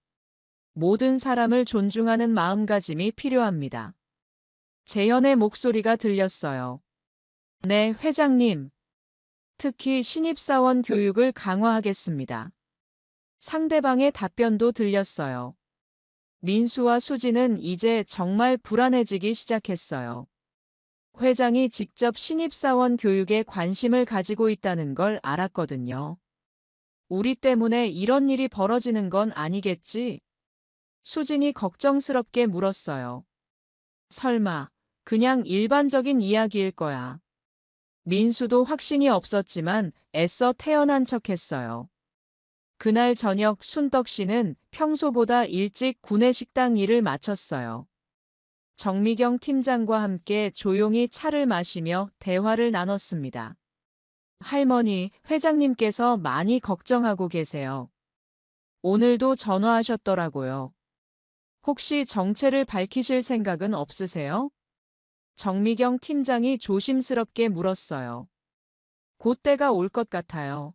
모든 사람을 존중하는 마음가짐이 필요합니다. 재현의 목소리가 들렸어요. 네, 회장님. 특히 신입사원 교육을 강화하겠습니다. 상대방의 답변도 들렸어요. 민수와 수지는 이제 정말 불안해지기 시작했어요. 회장이 직접 신입사원 교육에 관심을 가지고 있다는 걸 알았거든요. 우리 때문에 이런 일이 벌어지는 건 아니겠지? 수진이 걱정스럽게 물었어요. 설마, 그냥 일반적인 이야기일 거야. 민수도 확신이 없었지만 애써 태어난 척했어요. 그날 저녁 순덕 씨는 평소보다 일찍 구내식당 일을 마쳤어요. 정미경 팀장과 함께 조용히 차를 마시며 대화를 나눴습니다. 할머니, 회장님께서 많이 걱정하고 계세요. 오늘도 전화하셨더라고요. 혹시 정체를 밝히실 생각은 없으세요? 정미경 팀장이 조심스럽게 물었어요. 곧 때가 올 것 같아요.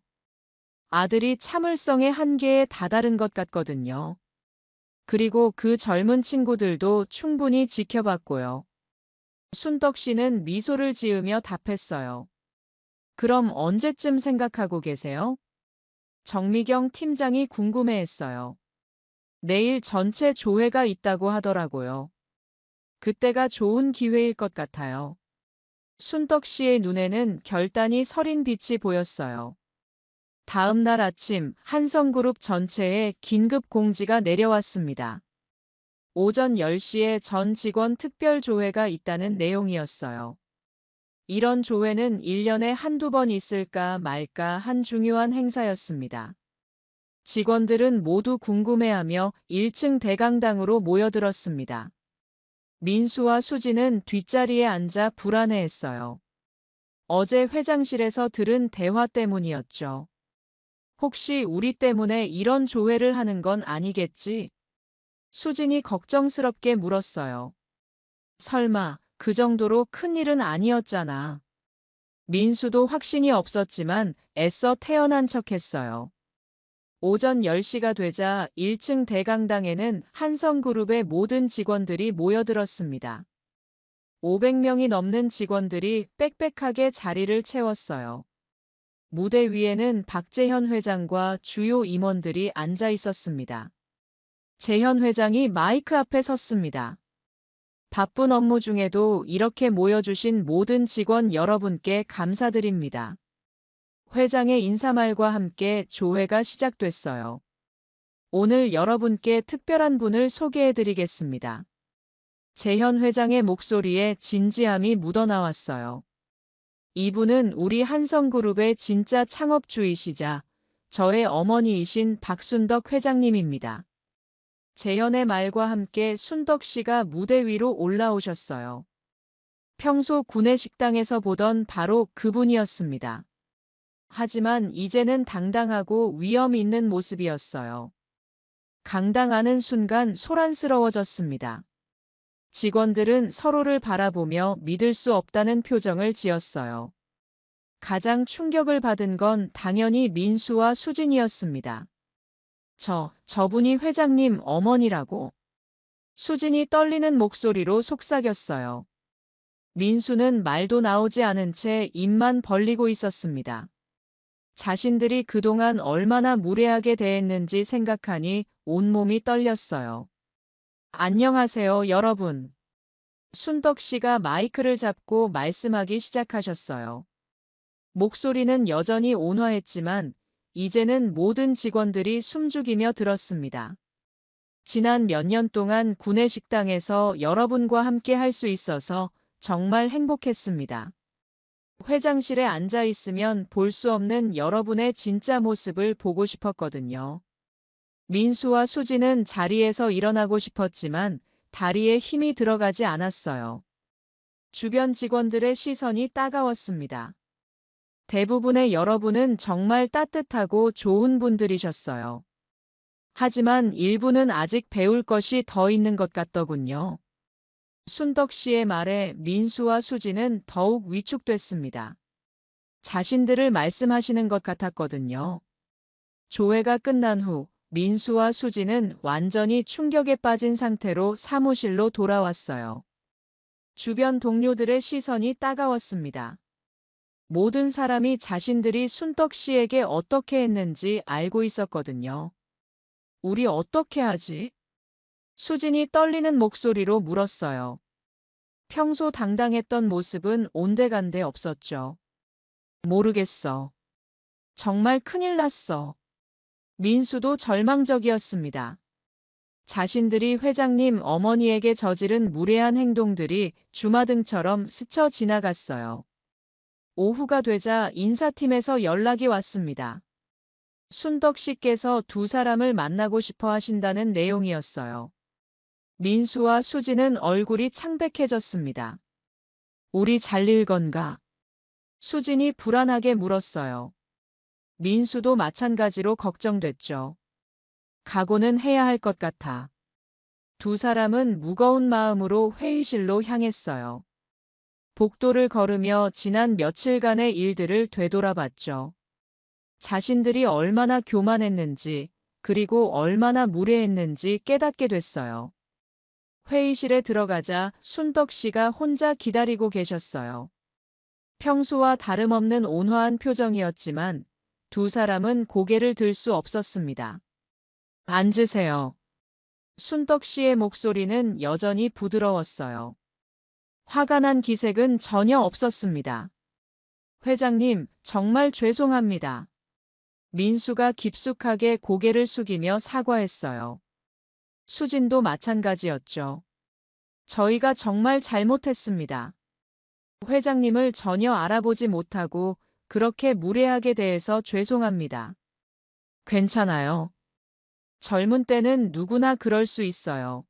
아들이 참을성의 한계에 다다른 것 같거든요. 그리고 그 젊은 친구들도 충분히 지켜봤고요. 순덕 씨는 미소를 지으며 답했어요. 그럼 언제쯤 생각하고 계세요? 정미경 팀장이 궁금해했어요. 내일 전체 조회가 있다고 하더라고요. 그때가 좋은 기회일 것 같아요. 순덕 씨의 눈에는 결단이 서린 빛이 보였어요. 다음 날 아침 한성그룹 전체에 긴급 공지가 내려왔습니다. 오전 10시에 전 직원 특별 조회가 있다는 내용이었어요. 이런 조회는 1년에 한두 번 있을까 말까 한 중요한 행사였습니다. 직원들은 모두 궁금해하며 1층 대강당으로 모여들었습니다. 민수와 수지는 뒷자리에 앉아 불안해했어요. 어제 회장실에서 들은 대화 때문이었죠. 혹시 우리 때문에 이런 조회를 하는 건 아니겠지? 수진이 걱정스럽게 물었어요. 설마 그 정도로 큰일은 아니었잖아. 민수도 확신이 없었지만 애써 태연한 척했어요. 오전 10시가 되자 1층 대강당에는 한성그룹의 모든 직원들이 모여들었습니다. 500명이 넘는 직원들이 빽빽하게 자리를 채웠어요. 무대 위에는 박재현 회장과 주요 임원들이 앉아 있었습니다. 재현 회장이 마이크 앞에 섰습니다. 바쁜 업무 중에도 이렇게 모여주신 모든 직원 여러분께 감사드립니다. 회장의 인사말과 함께 조회가 시작됐어요. 오늘 여러분께 특별한 분을 소개해드리겠습니다. 재현 회장의 목소리에 진지함이 묻어나왔어요. 이분은 우리 한성그룹의 진짜 창업주이시자 저의 어머니이신 박순덕 회장님입니다. 재현의 말과 함께 순덕 씨가 무대 위로 올라오셨어요. 평소 구내식당에서 보던 바로 그분이었습니다. 하지만 이제는 당당하고 위험 있는 모습이었어요. 강당하는 순간 소란스러워졌습니다. 직원들은 서로를 바라보며 믿을 수 없다는 표정을 지었어요. 가장 충격을 받은 건 당연히 민수와 수진이었습니다. 저분이 회장님 어머니라고. 수진이 떨리는 목소리로 속삭였어요. 민수는 말도 나오지 않은 채 입만 벌리고 있었습니다. 자신들이 그동안 얼마나 무례하게 대했는지 생각하니 온몸이 떨렸어요. 안녕하세요, 여러분. 순덕 씨가 마이크를 잡고 말씀하기 시작하셨어요. 목소리는 여전히 온화했지만 이제는 모든 직원들이 숨죽이며 들었습니다. 지난 몇 년 동안 구내식당에서 여러분과 함께 할 수 있어서 정말 행복했습니다. 회장실에 앉아 있으면 볼 수 없는 여러분의 진짜 모습을 보고 싶었거든요. 민수와 수지는 자리에서 일어나고 싶었지만 다리에 힘이 들어가지 않았어요. 주변 직원들의 시선이 따가웠습니다. 대부분의 여러분은 정말 따뜻하고 좋은 분들이셨어요. 하지만 일부는 아직 배울 것이 더 있는 것 같더군요. 순덕 씨의 말에 민수와 수지는 더욱 위축됐습니다. 자신들을 말씀하시는 것 같았거든요. 조회가 끝난 후 민수와 수지는 완전히 충격에 빠진 상태로 사무실로 돌아왔어요. 주변 동료들의 시선이 따가웠습니다. 모든 사람이 자신들이 순덕 씨에게 어떻게 했는지 알고 있었거든요. 우리 어떻게 하지? 수진이 떨리는 목소리로 물었어요. 평소 당당했던 모습은 온데간데 없었죠. 모르겠어. 정말 큰일 났어. 민수도 절망적이었습니다. 자신들이 회장님 어머니에게 저지른 무례한 행동들이 주마등처럼 스쳐 지나갔어요. 오후가 되자 인사팀에서 연락이 왔습니다. 순덕 씨께서 두 사람을 만나고 싶어 하신다는 내용이었어요. 민수와 수지는 얼굴이 창백해졌습니다. 우리 잘릴 건가? 수진이 불안하게 물었어요. 민수도 마찬가지로 걱정됐죠. 각오는 해야 할 것 같아. 두 사람은 무거운 마음으로 회의실로 향했어요. 복도를 걸으며 지난 며칠간의 일들을 되돌아봤죠. 자신들이 얼마나 교만했는지, 그리고 얼마나 무례했는지 깨닫게 됐어요. 회의실에 들어가자 순덕 씨가 혼자 기다리고 계셨어요. 평소와 다름없는 온화한 표정이었지만 두 사람은 고개를 들 수 없었습니다. 앉으세요. 순덕 씨의 목소리는 여전히 부드러웠어요. 화가 난 기색은 전혀 없었습니다. 회장님, 정말 죄송합니다. 민수가 깊숙하게 고개를 숙이며 사과했어요. 수진도 마찬가지였죠. 저희가 정말 잘못했습니다. 회장님을 전혀 알아보지 못하고 그렇게 무례하게 대해서 죄송합니다. 괜찮아요. 젊은 때는 누구나 그럴 수 있어요.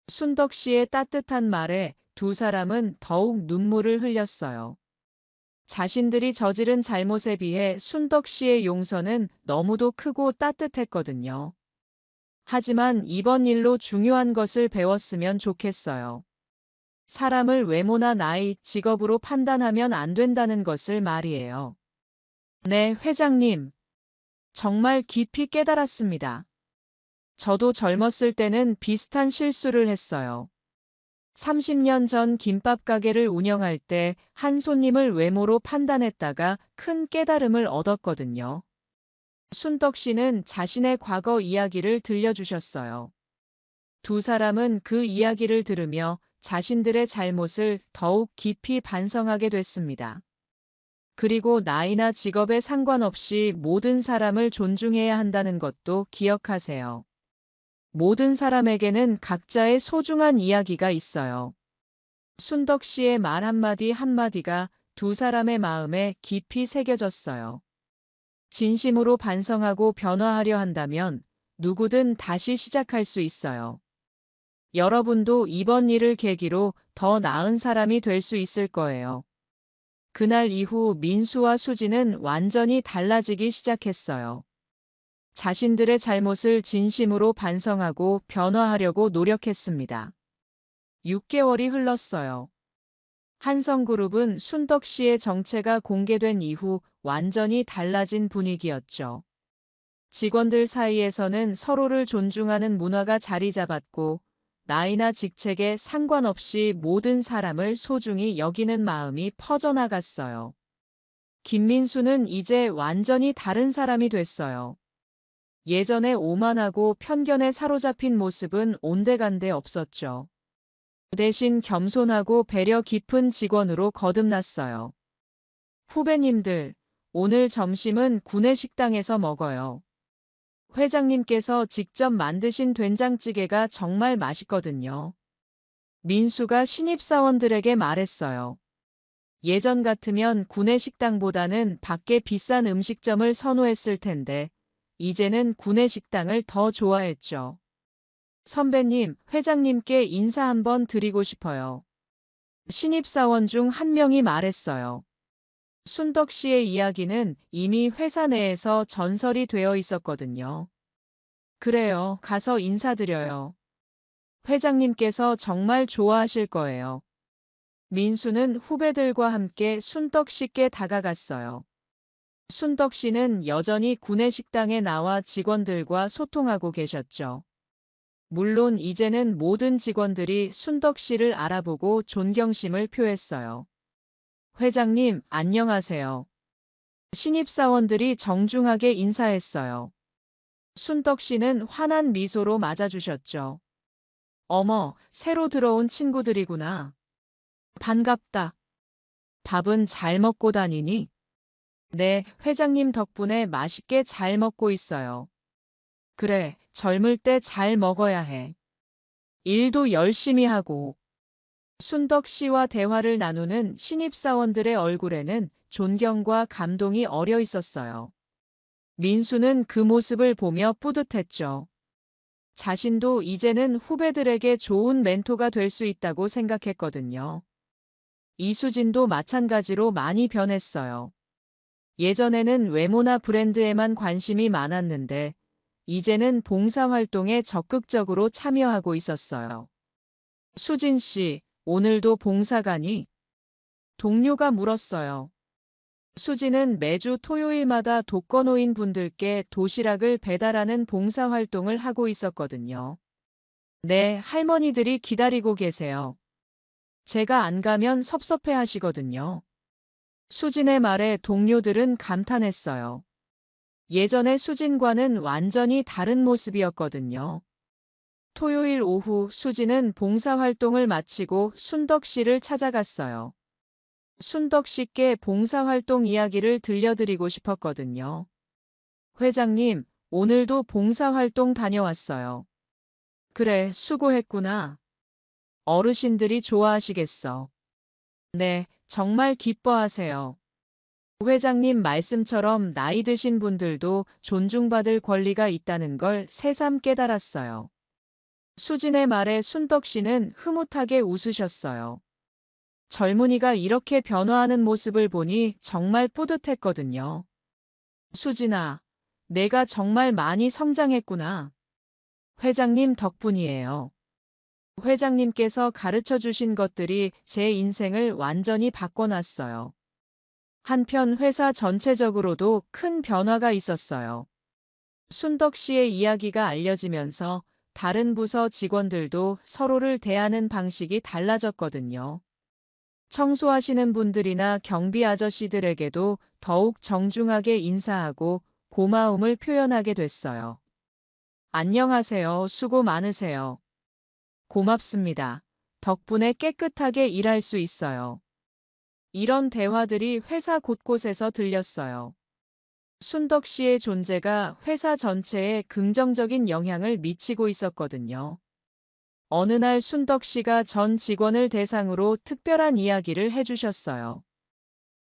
순덕 씨의 따뜻한 말에 두 사람은 더욱 눈물을 흘렸어요. 자신들이 저지른 잘못에 비해 순덕 씨의 용서는 너무도 크고 따뜻했거든요. 하지만 이번 일로 중요한 것을 배웠으면 좋겠어요. 사람을 외모나 나이, 직업으로 판단하면 안 된다는 것을 말이에요. 네, 회장님. 정말 깊이 깨달았습니다. 저도 젊었을 때는 비슷한 실수를 했어요. 30년 전 김밥 가게를 운영할 때 한 손님을 외모로 판단했다가 큰 깨달음을 얻었거든요. 순덕 씨는 자신의 과거 이야기를 들려주셨어요. 두 사람은 그 이야기를 들으며 자신들의 잘못을 더욱 깊이 반성하게 됐습니다. 그리고 나이나 직업에 상관없이 모든 사람을 존중해야 한다는 것도 기억하세요. 모든 사람에게는 각자의 소중한 이야기가 있어요. 순덕 씨의 말 한마디 한마디가 두 사람의 마음에 깊이 새겨졌어요. 진심으로 반성하고 변화하려 한다면 누구든 다시 시작할 수 있어요. 여러분도 이번 일을 계기로 더 나은 사람이 될 수 있을 거예요. 그날 이후 민수와 수지는 완전히 달라지기 시작했어요. 자신들의 잘못을 진심으로 반성하고 변화하려고 노력했습니다. 6개월이 흘렀어요. 한성그룹은 순덕 씨의 정체가 공개된 이후 완전히 달라진 분위기였죠. 직원들 사이에서는 서로를 존중하는 문화가 자리 잡았고, 나이나 직책에 상관없이 모든 사람을 소중히 여기는 마음이 퍼져나갔어요. 김민수는 이제 완전히 다른 사람이 됐어요. 예전에 오만하고 편견에 사로잡힌 모습은 온데간데 없었죠. 대신 겸손하고 배려 깊은 직원으로 거듭났어요. 후배님들, 오늘 점심은 구내식당에서 먹어요. 회장님께서 직접 만드신 된장찌개가 정말 맛있거든요. 민수가 신입사원들에게 말했어요. 예전 같으면 구내식당보다는 밖에 비싼 음식점을 선호했을 텐데, 이제는 구내식당을 더 좋아했죠. 선배님, 회장님께 인사 한번 드리고 싶어요. 신입사원 중 한 명이 말했어요. 순덕 씨의 이야기는 이미 회사 내에서 전설이 되어 있었거든요. 그래요, 가서 인사드려요. 회장님께서 정말 좋아하실 거예요. 민수는 후배들과 함께 순덕 씨께 다가갔어요. 순덕 씨는 여전히 구내식당에 나와 직원들과 소통하고 계셨죠. 물론 이제는 모든 직원들이 순덕 씨를 알아보고 존경심을 표했어요. 회장님, 안녕하세요. 신입사원들이 정중하게 인사했어요. 순덕 씨는 환한 미소로 맞아주셨죠. 어머, 새로 들어온 친구들이구나. 반갑다. 밥은 잘 먹고 다니니? 네, 회장님 덕분에 맛있게 잘 먹고 있어요. 그래, 젊을 때 잘 먹어야 해. 일도 열심히 하고. 순덕 씨와 대화를 나누는 신입사원들의 얼굴에는 존경과 감동이 어려 있었어요. 민수는 그 모습을 보며 뿌듯했죠. 자신도 이제는 후배들에게 좋은 멘토가 될 수 있다고 생각했거든요. 이수진도 마찬가지로 많이 변했어요. 예전에는 외모나 브랜드에만 관심이 많았는데, 이제는 봉사활동에 적극적으로 참여하고 있었어요. 수진 씨, 오늘도 봉사 가니? 동료가 물었어요. 수진은 매주 토요일마다 독거노인 분들께 도시락을 배달하는 봉사활동을 하고 있었거든요. 네, 할머니들이 기다리고 계세요. 제가 안 가면 섭섭해 하시거든요. 수진의 말에 동료들은 감탄했어요. 예전의 수진과는 완전히 다른 모습이었거든요. 토요일 오후 수지는 봉사활동을 마치고 순덕 씨를 찾아갔어요. 순덕 씨께 봉사활동 이야기를 들려드리고 싶었거든요. 회장님, 오늘도 봉사활동 다녀왔어요. 그래, 수고했구나. 어르신들이 좋아하시겠어. 네, 정말 기뻐하세요. 회장님 말씀처럼 나이 드신 분들도 존중받을 권리가 있다는 걸 새삼 깨달았어요. 수진의 말에 순덕 씨는 흐뭇하게 웃으셨어요. 젊은이가 이렇게 변화하는 모습을 보니 정말 뿌듯했거든요. 수진아, 내가 정말 많이 성장했구나. 회장님 덕분이에요. 회장님께서 가르쳐 주신 것들이 제 인생을 완전히 바꿔놨어요. 한편 회사 전체적으로도 큰 변화가 있었어요. 순덕 씨의 이야기가 알려지면서 다른 부서 직원들도 서로를 대하는 방식이 달라졌거든요. 청소하시는 분들이나 경비 아저씨들에게도 더욱 정중하게 인사하고 고마움을 표현하게 됐어요. 안녕하세요. 수고 많으세요. 고맙습니다. 덕분에 깨끗하게 일할 수 있어요. 이런 대화들이 회사 곳곳에서 들렸어요. 순덕 씨의 존재가 회사 전체에 긍정적인 영향을 미치고 있었거든요. 어느 날 순덕 씨가 전 직원을 대상으로 특별한 이야기를 해주셨어요.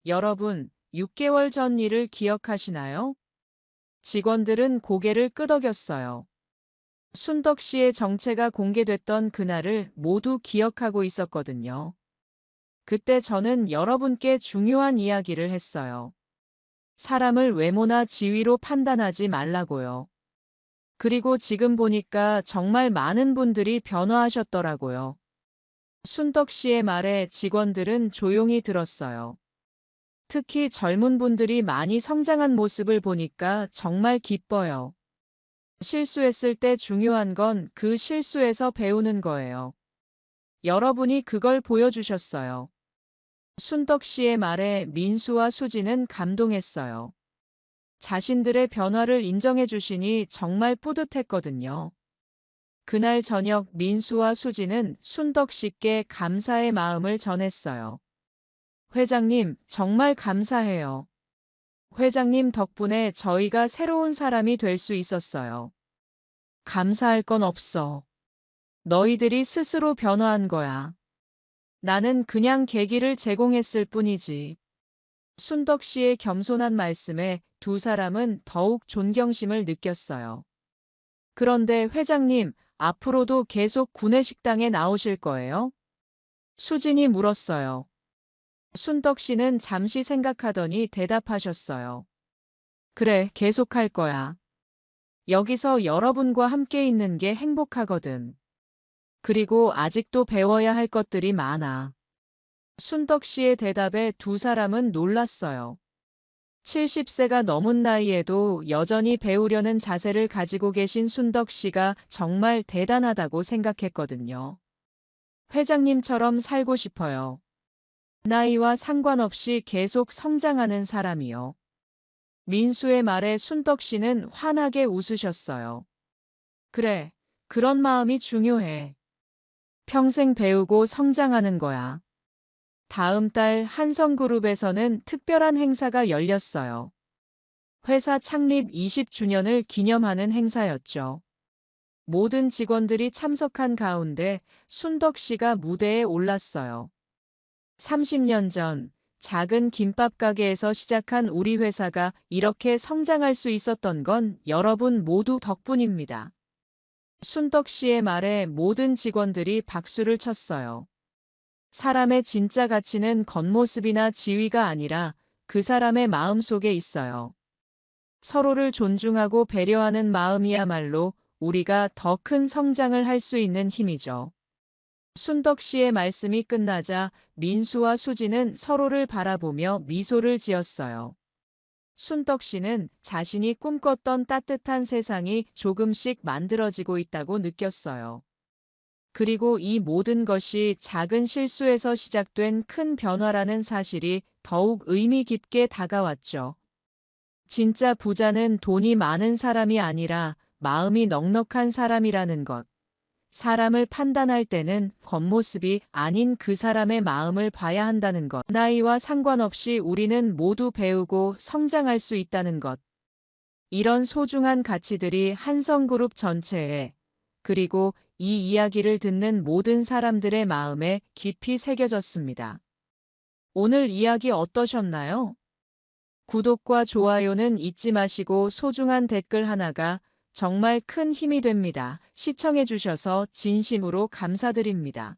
여러분, 6개월 전 일을 기억하시나요? 직원들은 고개를 끄덕였어요. 순덕 씨의 정체가 공개됐던 그날을 모두 기억하고 있었거든요. 그때 저는 여러분께 중요한 이야기를 했어요. 사람을 외모나 지위로 판단하지 말라고요. 그리고 지금 보니까 정말 많은 분들이 변화하셨더라고요. 순덕 씨의 말에 직원들은 조용히 들었어요. 특히 젊은 분들이 많이 성장한 모습을 보니까 정말 기뻐요. 실수했을 때 중요한 건 그 실수에서 배우는 거예요. 여러분이 그걸 보여주셨어요. 순덕 씨의 말에 민수와 수지는 감동했어요. 자신들의 변화를 인정해 주시니 정말 뿌듯했거든요. 그날 저녁 민수와 수지는 순덕 씨께 감사의 마음을 전했어요. 회장님, 정말 감사해요. 회장님 덕분에 저희가 새로운 사람이 될 수 있었어요. 감사할 건 없어. 너희들이 스스로 변화한 거야. 나는 그냥 계기를 제공했을 뿐이지. 순덕 씨의 겸손한 말씀에 두 사람은 더욱 존경심을 느꼈어요. 그런데 회장님, 앞으로도 계속 구내식당에 나오실 거예요? 수진이 물었어요. 순덕 씨는 잠시 생각하더니 대답하셨어요. 그래, 계속할 거야. 여기서 여러분과 함께 있는 게 행복하거든. 그리고 아직도 배워야 할 것들이 많아. 순덕 씨의 대답에 두 사람은 놀랐어요. 70세가 넘은 나이에도 여전히 배우려는 자세를 가지고 계신 순덕 씨가 정말 대단하다고 생각했거든요. 회장님처럼 살고 싶어요. 나이와 상관없이 계속 성장하는 사람이요. 민수의 말에 순덕 씨는 환하게 웃으셨어요. 그래, 그런 마음이 중요해. 평생 배우고 성장하는 거야. 다음 달 한성그룹에서는 특별한 행사가 열렸어요. 회사 창립 20주년을 기념하는 행사였죠. 모든 직원들이 참석한 가운데 순덕 씨가 무대에 올랐어요. 30년 전 작은 김밥 가게에서 시작한 우리 회사가 이렇게 성장할 수 있었던 건 여러분 모두 덕분입니다. 순덕 씨의 말에 모든 직원들이 박수를 쳤어요. 사람의 진짜 가치는 겉모습이나 지위가 아니라 그 사람의 마음 속에 있어요. 서로를 존중하고 배려하는 마음이야말로 우리가 더 큰 성장을 할 수 있는 힘이죠. 순덕 씨의 말씀이 끝나자 민수와 수지는 서로를 바라보며 미소를 지었어요. 순덕 씨는 자신이 꿈꿨던 따뜻한 세상이 조금씩 만들어지고 있다고 느꼈어요. 그리고 이 모든 것이 작은 실수에서 시작된 큰 변화라는 사실이 더욱 의미 깊게 다가왔죠. 진짜 부자는 돈이 많은 사람이 아니라 마음이 넉넉한 사람이라는 것. 사람을 판단할 때는 겉모습이 아닌 그 사람의 마음을 봐야 한다는 것. 나이와 상관없이 우리는 모두 배우고 성장할 수 있다는 것. 이런 소중한 가치들이 한성그룹 전체에, 그리고 이 이야기를 듣는 모든 사람들의 마음에 깊이 새겨졌습니다. 오늘 이야기 어떠셨나요? 구독과 좋아요는 잊지 마시고 소중한 댓글 하나가 정말 큰 힘이 됩니다. 시청해주셔서 진심으로 감사드립니다.